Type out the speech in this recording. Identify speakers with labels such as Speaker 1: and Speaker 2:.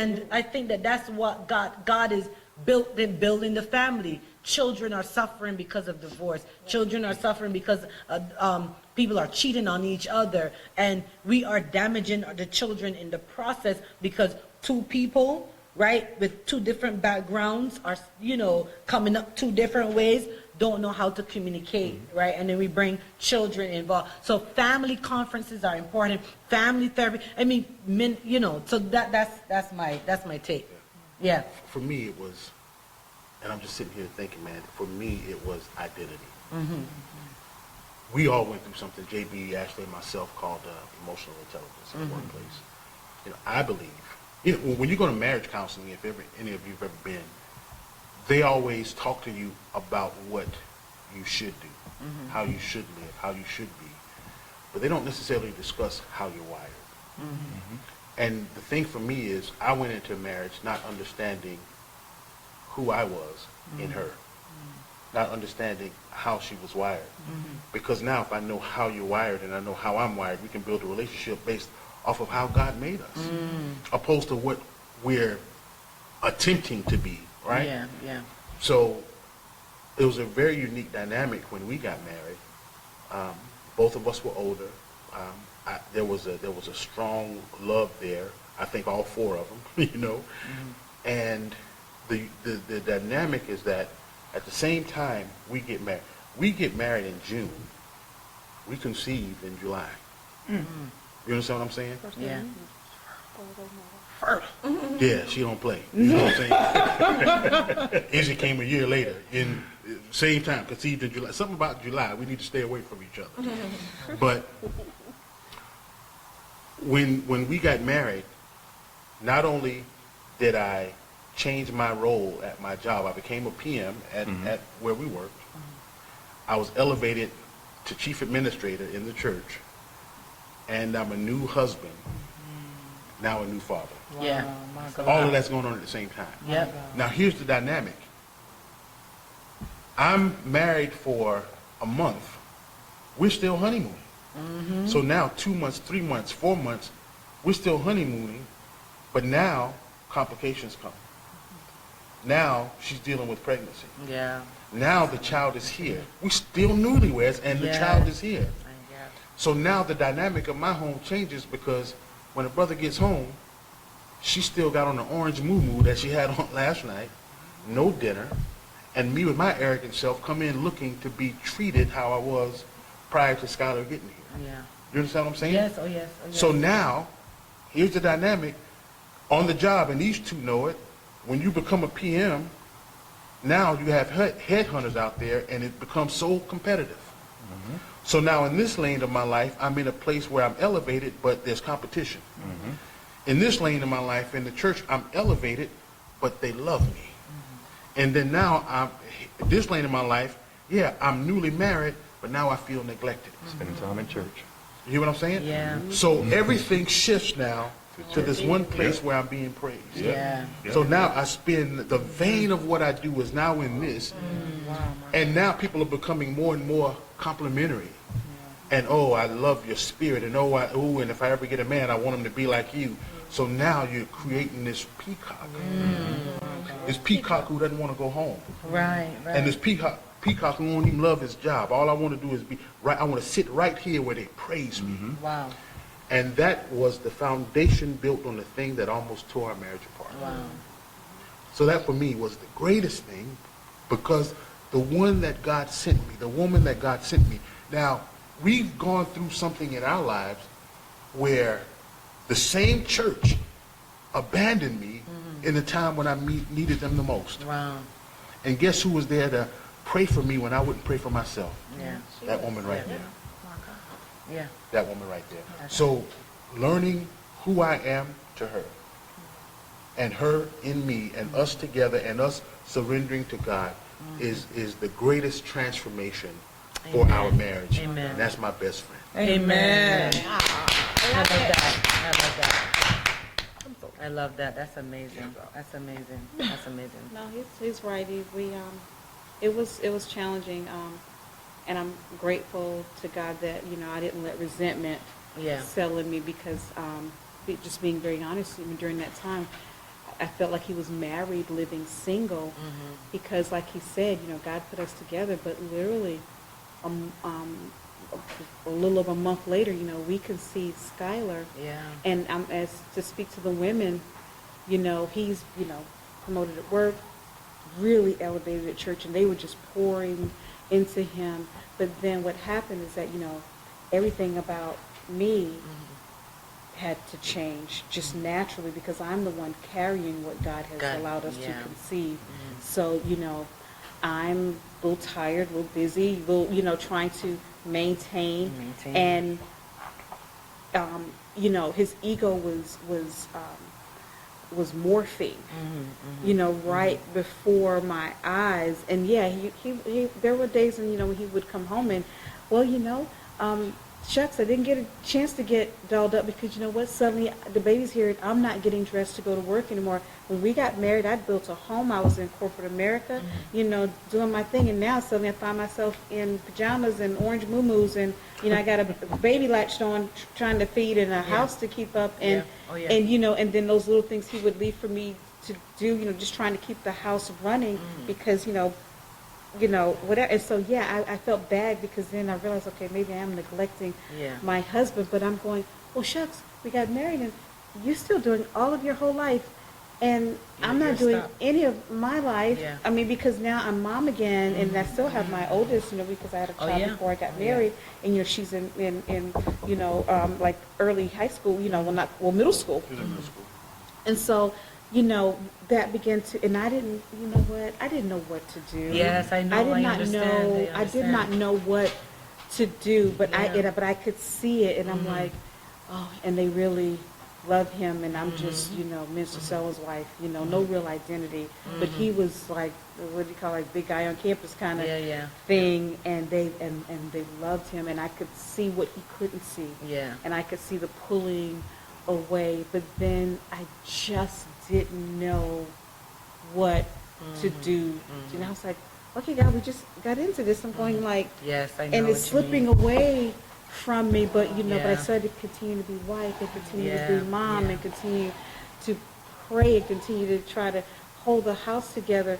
Speaker 1: And I think that that's what God is building the family. Children are suffering because of divorce. Children are suffering because people are cheating on each other, and we are damaging the children in the process because two people, right, with two different backgrounds are, coming up two different ways, don't know how to communicate, right? And then we bring children involved. So family conferences are important. Family therapy. I mean, so that's my take. Yeah.
Speaker 2: For me, it was, and I'm just sitting here thinking, man, for me, it was identity.
Speaker 1: Mm-hmm.
Speaker 2: We all went through something, JB, Ashley, and myself, called emotional intelligence in the workplace. I believe, when you go to marriage counseling, if any of you have ever been, they always talk to you about what you should do, how you should live, how you should be. But they don't necessarily discuss how you're wired. And the thing for me is, I went into marriage not understanding who I was in her, not understanding how she was wired. Because now if I know how you're wired and I know how I'm wired, we can build a relationship based off of how God made us, opposed to what we're attempting to be, right?
Speaker 1: Yeah.
Speaker 2: So it was a very unique dynamic when we got married. Both of us were older. There was a strong love there. I think all four of them, And the dynamic is that at the same time we get married. We get married in June. We conceive in July. You understand what I'm saying?
Speaker 1: Yeah.
Speaker 2: Yeah, she don't play. You know what I'm saying? Izzy came a year later, in same time, conceived in July. Something about July, we need to stay away from each other. But when we got married, not only did I change my role at my job, I became a PM at where we worked. I was elevated to chief administrator in the church, and I'm a new husband, now a new father.
Speaker 1: Yeah.
Speaker 2: All of that's going on at the same time.
Speaker 1: Yep.
Speaker 2: Now here's the dynamic. I'm married for a month. We're still honeymooning. So now 2 months, 3 months, 4 months, we're still honeymooning, but now complications come. Now she's dealing with pregnancy.
Speaker 1: Yeah.
Speaker 2: Now the child is here. We're still newlyweds and the child is here. So now the dynamic of my home changes because when a brother gets home, she still got on the orange moo-moo that she had on last night, no dinner, and me with my arrogant self come in looking to be treated how I was prior to Skylar getting here.
Speaker 1: Yeah.
Speaker 2: You understand what I'm saying?
Speaker 1: Yes, oh yes.
Speaker 2: So now, here's the dynamic. On the job, and these two know it, when you become a PM, now you have headhunters out there, and it becomes so competitive. So now in this lane of my life, I'm in a place where I'm elevated, but there's competition. In this lane of my life, in the church, I'm elevated, but they love me. And then now, this lane of my life, I'm newly married, but now I feel neglected.
Speaker 3: Spending time in church.
Speaker 2: You hear what I'm saying?
Speaker 1: Yeah.
Speaker 2: So everything shifts now to this one place where I'm being praised.
Speaker 1: Yeah.
Speaker 2: So now I spend, the vein of what I do is now in this. And now people are becoming more and more complimentary. And oh, I love your spirit. And and if I ever get a man, I want him to be like you. So now you're creating this peacock. This peacock who doesn't want to go home.
Speaker 1: Right.
Speaker 2: And this peacock who won't even love his job. All I want to do is be right. I want to sit right here where they praise me.
Speaker 1: Wow.
Speaker 2: And that was the foundation built on the thing that almost tore our marriage apart.
Speaker 1: Wow.
Speaker 2: So that for me was the greatest thing, because the one that God sent me, the woman that God sent me. Now, we've gone through something in our lives where the same church abandoned me in the time when I needed them the most.
Speaker 1: Wow.
Speaker 2: And guess who was there to pray for me when I wouldn't pray for myself?
Speaker 1: Yeah.
Speaker 2: That woman right there.
Speaker 1: Yeah.
Speaker 2: That woman right there. So learning who I am to her, and her in me, and us together, and us surrendering to God is the greatest transformation for our marriage.
Speaker 1: Amen.
Speaker 2: And that's my best friend.
Speaker 1: Amen. I love that. I love that. That's amazing. That's amazing. That's amazing.
Speaker 4: No, he's right. It was challenging, and I'm grateful to God that I didn't let resentment settle in me, because just being very honest, even during that time, I felt like he was married, living single, because like he said, God put us together, but literally, a little over a month later, we conceived Skylar.
Speaker 3: Yeah.
Speaker 4: And as to speak to the women, he's, promoted at work, really elevated at church, and they were just pouring into him. But then what happened is that, everything about me had to change just naturally, because I'm the one carrying what God has allowed us to conceive. So, I'm a little tired, a little busy, trying to maintain. And, his ego was morphing, right before my eyes. And yeah, he there were days when he would come home and, well, shucks, I didn't get a chance to get dolled up because suddenly the baby's here and I'm not getting dressed to go to work anymore. When we got married, I built a home. I was in corporate America, doing my thing. And now suddenly I find myself in pajamas and orange muumuus, and, I got a baby latched on trying to feed and a house to keep up. And, and then those little things he would leave for me to do, just trying to keep the house running because, whatever. And so, I felt bad because then I realized, okay, maybe I am neglecting my husband, but I'm going, well, shucks, we got married and you're still doing all of your whole life. And I'm not doing any of my life. Yeah. I mean, because now I'm mom again, and I still have my oldest, because I had a child before I got married, and she's in like early high school, middle school.
Speaker 2: She's in middle school.
Speaker 4: And so, that began to, and I didn't, I didn't know what to do.
Speaker 3: Yes, I know.
Speaker 4: I did not know what to do, but I could see it, and I'm like, oh, and they really love him, and I'm just, Mr. So-and-so's wife, no real identity. But he was like, what do you call it, big guy on campus kind of thing, and they loved him, and I could see what he couldn't see. Yeah. And I could see the pulling away, but then I just didn't know what to do. I was like, okay, God, we just got into this. I'm going like,
Speaker 3: yes, I know,
Speaker 4: and it's slipping away from me, but but I started to continue to be wife and continue to be mom and continue to pray and continue to try to hold the house together.